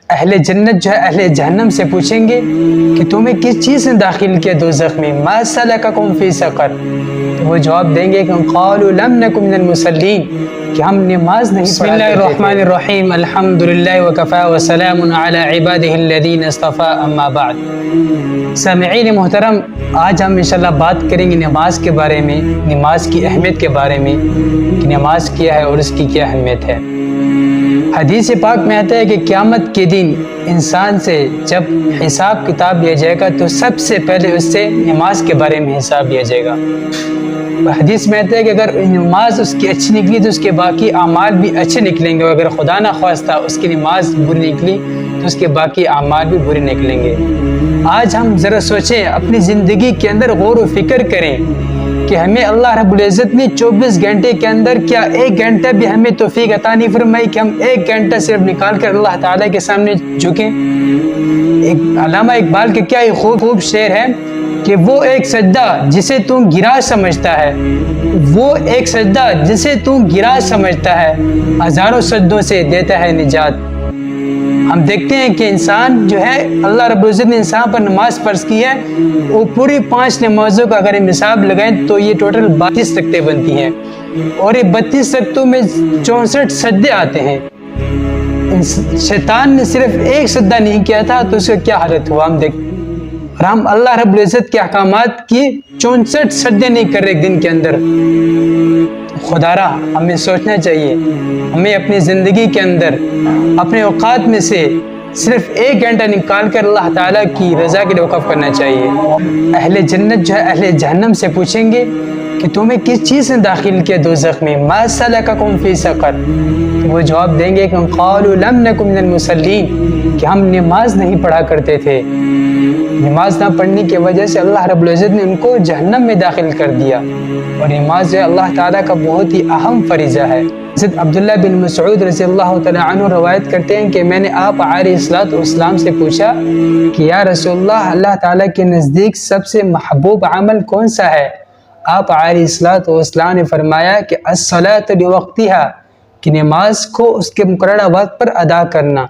اہل جنت جو ہے اہل جہنم سے پوچھیں گے کہ تمہیں کس چیز نے داخل کیا دوزخ میں، ما سلککم فی سقر، تو وہ جواب دیں گے کہ قالوا لم نکن من المصلین، کہ ہم نماز نہیں پڑھا کرتے تھے۔ بسم اللہ الرحمن الرحیم، الحمدللہ وکفی وسلام علی عبادہ الذین اصطفی، اما بعد۔ سامعین محترم، آج ہم انشاءاللہ بات کریں گے نماز کے بارے میں، نماز کی اہمیت کے بارے میں کہ نماز کیا ہے اور اس کی کیا اہمیت ہے۔ حدیث پاک میں آتا ہے کہ قیامت کے دن انسان سے جب حساب کتاب لیا جائے گا تو سب سے پہلے اس سے نماز کے بارے میں حساب لیا جائے گا۔ حدیث میں آتا ہے کہ اگر نماز اس کی اچھی نکلی تو اس کے باقی اعمال بھی اچھے نکلیں گے، اور اگر خدا نہ خواستہ اس کی نماز بری نکلی تو اس کے باقی اعمال بھی برے نکلیں گے۔ آج ہم ذرا سوچیں، اپنی زندگی کے اندر غور و فکر کریں کہ ہمیں اللہ رب العزت نے 24 گھنٹے کے اندر کیا ایک گھنٹہ بھی ہمیں توفیق عطا نہیں فرمائی کہ ہم ایک گھنٹہ صرف نکال کر اللہ تعالیٰ کے سامنے جھکیں۔ ایک علامہ اقبال کے کیا خوب شعر ہے کہ وہ ایک سجدہ جسے تو گرا سمجھتا ہے، وہ ایک سجدہ جسے تو گرا سمجھتا ہے، ہزاروں سجدوں سے دیتا ہے نجات۔ ہم دیکھتے ہیں کہ انسان جو ہے، اللہ رب العزت نے انسان پر نماز فرض کی ہے، وہ پوری 5 نمازوں کا اگر ہم حساب لگائیں تو یہ ٹوٹل 32 رکعتیں بنتی ہیں، اور یہ 32 رکعتوں میں 64 سجدے آتے ہیں۔ شیطان نے صرف ایک سجدہ نہیں کیا تھا تو اس کا کیا حالت ہوا ہم دیکھتے ہیں، اور ہم اللہ رب العزت کے احکامات کی 64 سجدے نہیں کر رہے ایک دن کے اندر۔ خدارا ہمیں سوچنا چاہیے، ہمیں اپنی زندگی کے اندر اپنے اوقات میں سے صرف ایک گھنٹہ نکال کر اللہ تعالیٰ کی رضا کے لیے وقف کرنا چاہیے۔ اہل جنت جو ہے اہل جہنم سے پوچھیں گے کہ تمہیں کس چیز نے داخل کیا دوزخ میں، ما سلککم فی سقر، وہ جواب دیں گے کہ قالوا لم نکن من المصلین، کہ ہم نماز نہیں پڑھا کرتے تھے۔ نماز نہ پڑھنے کی وجہ سے اللہ رب العزت نے ان کو جہنم میں داخل کر دیا، اور نماز جو ہے اللہ تعالیٰ کا بہت ہی اہم فریضہ ہے۔ حضرت عبداللہ بن مسعود رضی اللہ تعالیٰ عنہ روایت کرتے ہیں کہ میں نے آپ علیہ الصلوۃ والسلام سے پوچھا کہ یا رسول اللہ، اللہ تعالیٰ کے نزدیک سب سے محبوب عمل کون سا ہے؟ آپ علیہ الصلوۃ والسلام نے فرمایا کہ الصلاۃ لوقتہا، کہ نماز کو اس کے مقررہ وقت پر ادا کرنا۔